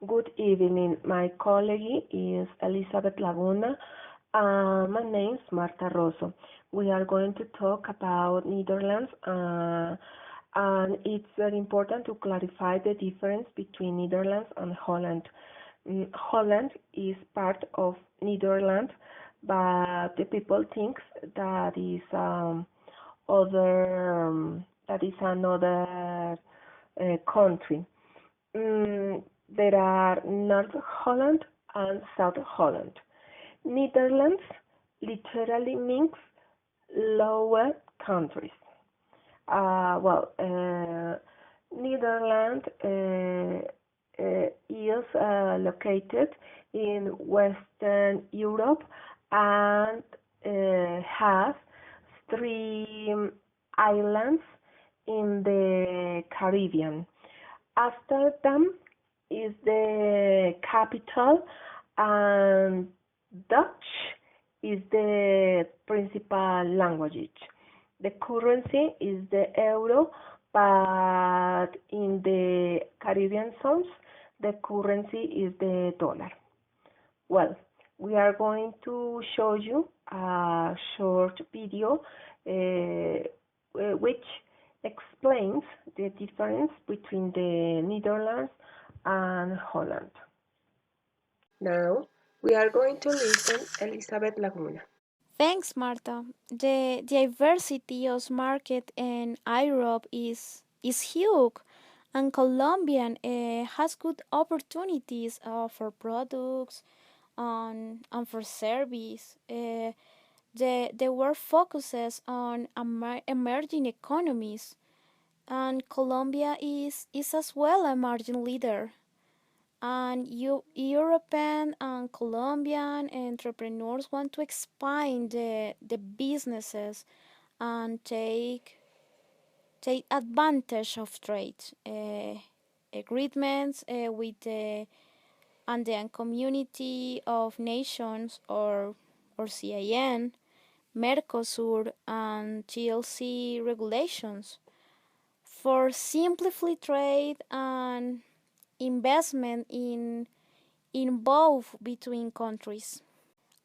Good evening. My colleague is Elizabeth Laguna, and my name is Marta Rosso. We are going to talk about Netherlands, and it's very important to clarify the difference between Netherlands and Holland. Holland is part of Netherlands, but the people think that is that is another country. There are North Holland and South Holland. Netherlands literally means lower countries. Netherlands is located in Western Europe and has three islands in the Caribbean. Amsterdam is the capital, and Dutch is the principal language. The currency is the euro, but in the Caribbean zones, the currency is the dollar. Well, we are going to show you a short video which explains the difference between the Netherlands and Holland. Now, we are going to listen Elizabeth Laguna. Thanks, Marta. The diversity of market in Europe is huge, and Colombian has good opportunities for products and for service. The work focuses on emerging economies, and Colombia is as well a emerging leader. And European and Colombian entrepreneurs want to expand the businesses and take advantage of trade agreements with the Andean Community of Nations or CIN, Mercosur, and TLC regulations for simplify trade and investment in both between countries.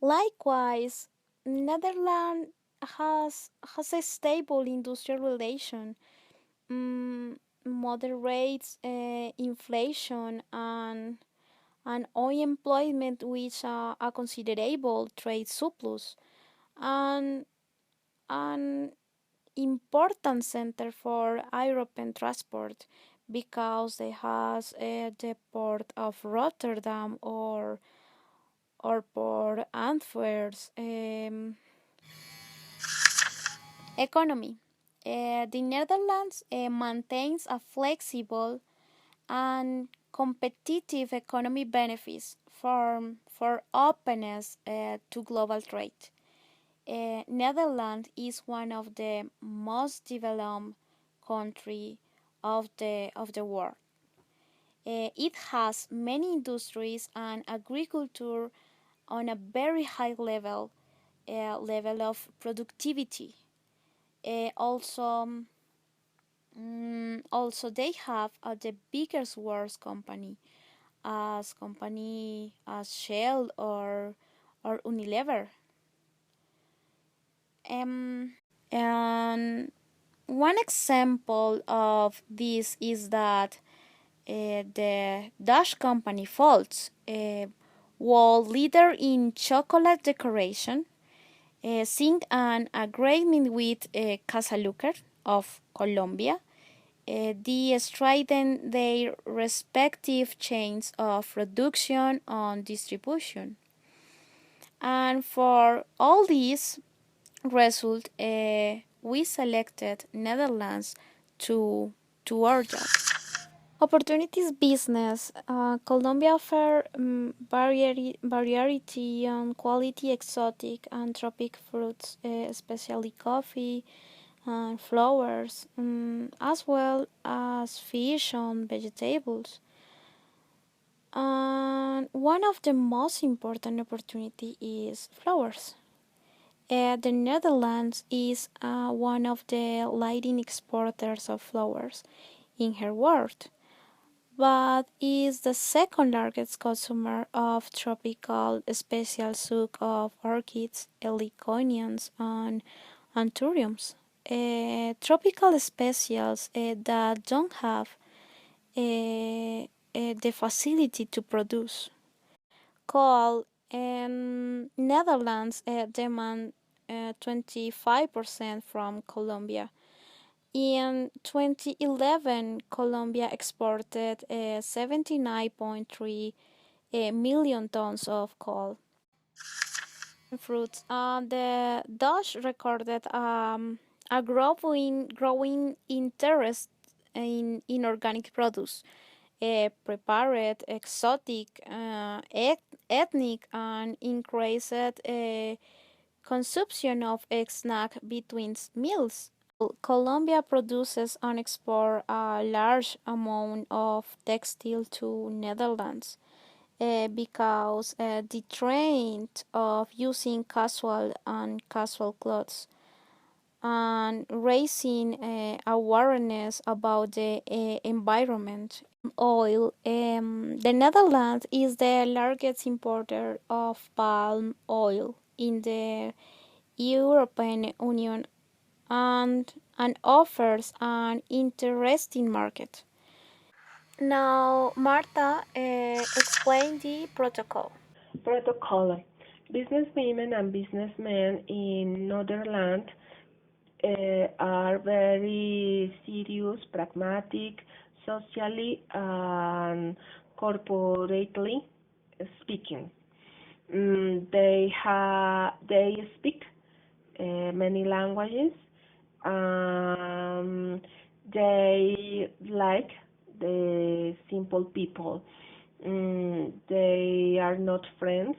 Likewise, Netherlands has a stable industrial relation, moderates inflation and unemployment, which are a considerable trade surplus, and an important center for European transport because they has the port of Rotterdam or port Antwerp. Economy. The Netherlands maintains a flexible and competitive economy benefits for openness to global trade. Netherlands is one of the most developed countries of the world. It has many industries and agriculture on a very high level of productivity. Also, they have the biggest world company as Shell or Unilever. And one example of this is that the Dutch company Volts, world leader in chocolate decoration, signed an agreement with Casalucar of Colombia. They strengthen their respective chains of production and distribution. And for all these result, we selected Netherlands to our job. Opportunities business. Colombia offer variety and quality exotic and tropic fruits, especially coffee and flowers, as well as fish and vegetables. And one of the most important opportunity is flowers. The Netherlands is one of the leading exporters of flowers in her world. but is the second largest consumer of tropical special suc of orchids, heliconians, and anthuriums. Tropical specials that don't have the facility to produce. Coal in Netherlands demand 25% from Colombia. In 2011, Colombia exported 79.3 million tons of coal. Fruits. The Dutch recorded a growing interest in organic produce, prepared, exotic, ethnic, and increased consumption of snack between meals. Colombia produces and exports a large amount of textile to Netherlands because the trend of using casual clothes and raising awareness about the environment. Oil. The Netherlands is the largest importer of palm oil in the European Union and offers an interesting market. Now, Martha, explain the protocol. Protocol. Businesswomen and businessmen in Netherlands are very serious, pragmatic, socially and corporately speaking. They speak many languages. Um, they like the simple people. They are not friends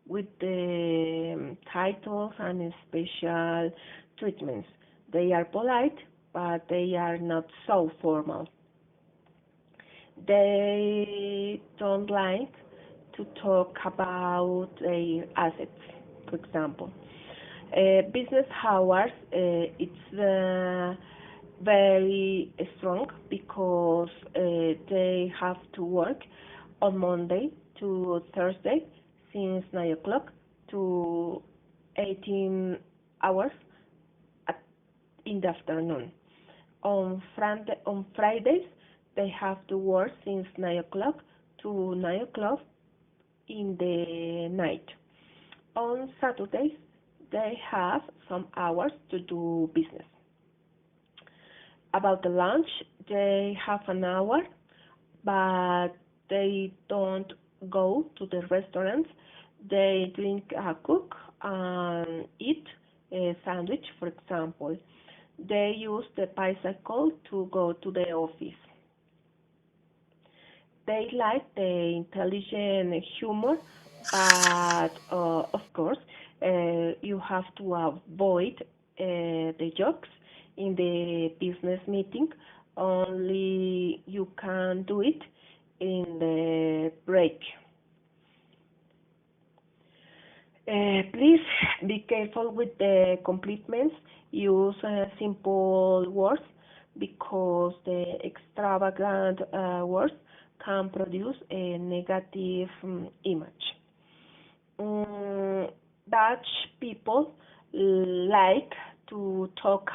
with the titles and special treatments. They are polite, but they are not so formal. They don't like to talk about their assets, for example. Business hours, it's very strong because they have to work on Monday to Thursday since 9 o'clock to 18 hours at, in the afternoon. On Fridays, they have to work since 9 o'clock to 9 o'clock in the night. On Saturdays, they have some hours to do business. About the lunch, they have an hour, but they don't go to the restaurants. They drink a cook and eat a sandwich, for example. They use the bicycle to go to the office. They like the intelligent humor, but of course, you have to avoid the jokes in the business meeting. Only you can do it in the break. Please be careful with the complements. Use simple words because the extravagant words can produce a negative image. Mm, Dutch people like to talk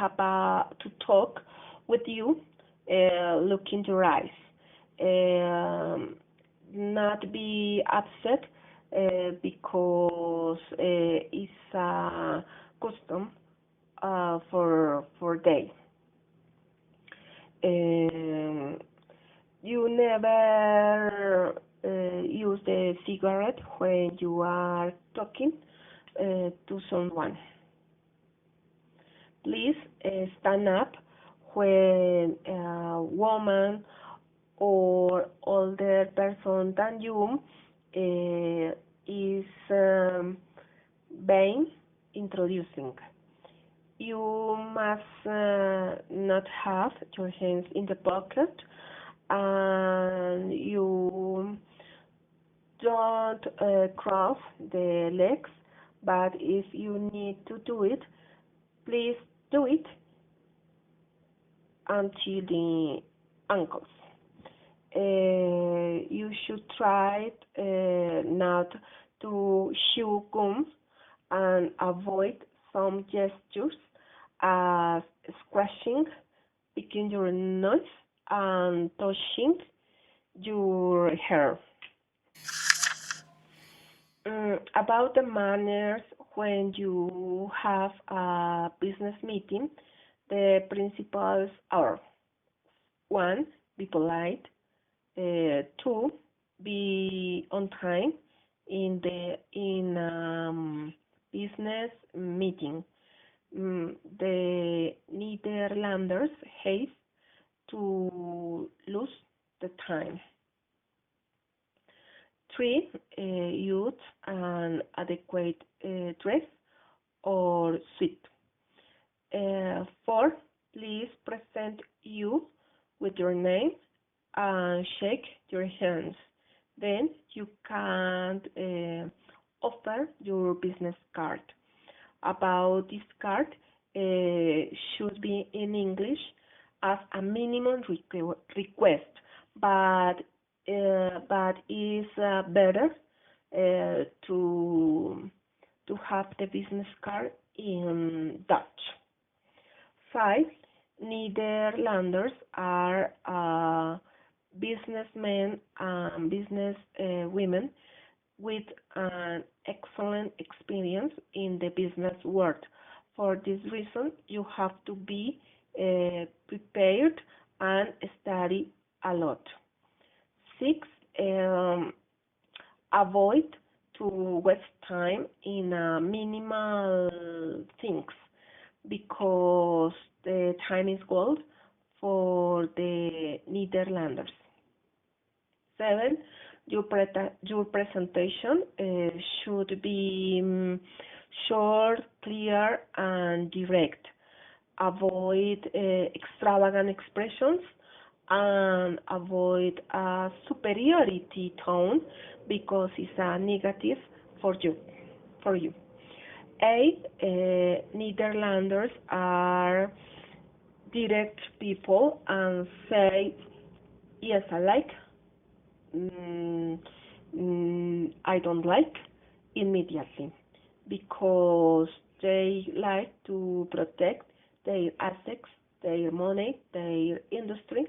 with you, look in your eyes, not be upset because it's a custom for they. Um, you never use the cigarette when you are talking to someone. Please stand up when a woman or older person than you is being introducing. You must not have your hands in the pocket and you don't cross the legs, but if you need to do it, please do it until the ankles. You should try not to chew gum and avoid some gestures as scratching, picking your nose, and touching your hair. About the manners when you have a business meeting, the principles are: one, be polite; two, be on time in business meeting. The Netherlanders hate to lose the time. Three, use an adequate dress or suit. Four, please present you with your name and shake your hands. Then you can offer your business card. About this card should be in English as a minimum request, but is better to have the business card in Dutch. Five, Netherlanders are businessmen and business women with an excellent experience in the business world. For this reason, you have to be prepared and study a lot. Six, avoid to waste time in minimal things because the time is gold for the Netherlanders. Seven, your presentation should be short, clear, and direct. Avoid extravagant expressions and avoid a superiority tone because it's a negative for you. For you. Eight, Netherlanders are direct people and say yes, I like, mm, I don't like immediately because they like to protect their assets, their money, their industry,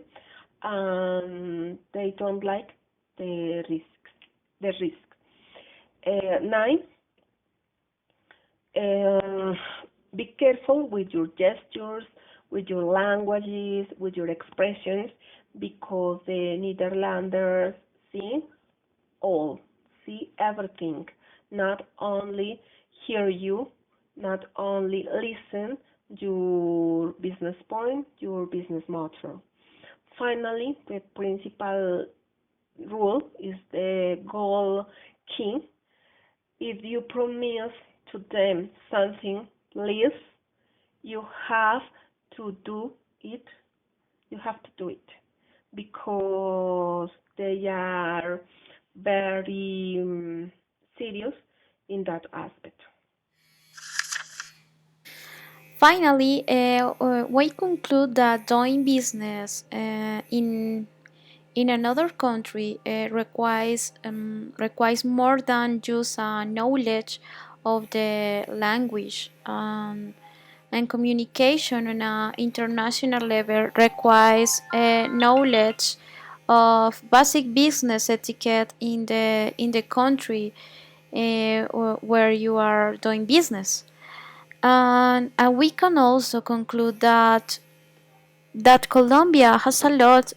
and they don't like the risks. The risk. Nine, uh, be careful with your gestures, with your languages, with your expressions, because the Netherlanders see all, see everything, not only hear you, not only listen your business point, your business motto. Finally, the principal rule is the goal key. If you promise to them something, please, you have to do it. You have to do it because they are very serious in that aspect. Finally, we conclude that doing business in another country requires more than just a knowledge of the language, and communication on an international level requires knowledge of basic business etiquette in the country where you are doing business. And we can also conclude that Colombia has a lot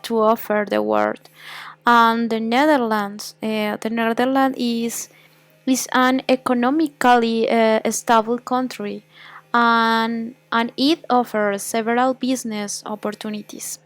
to offer the world, and the Netherlands is an economically stable country, and it offers several business opportunities.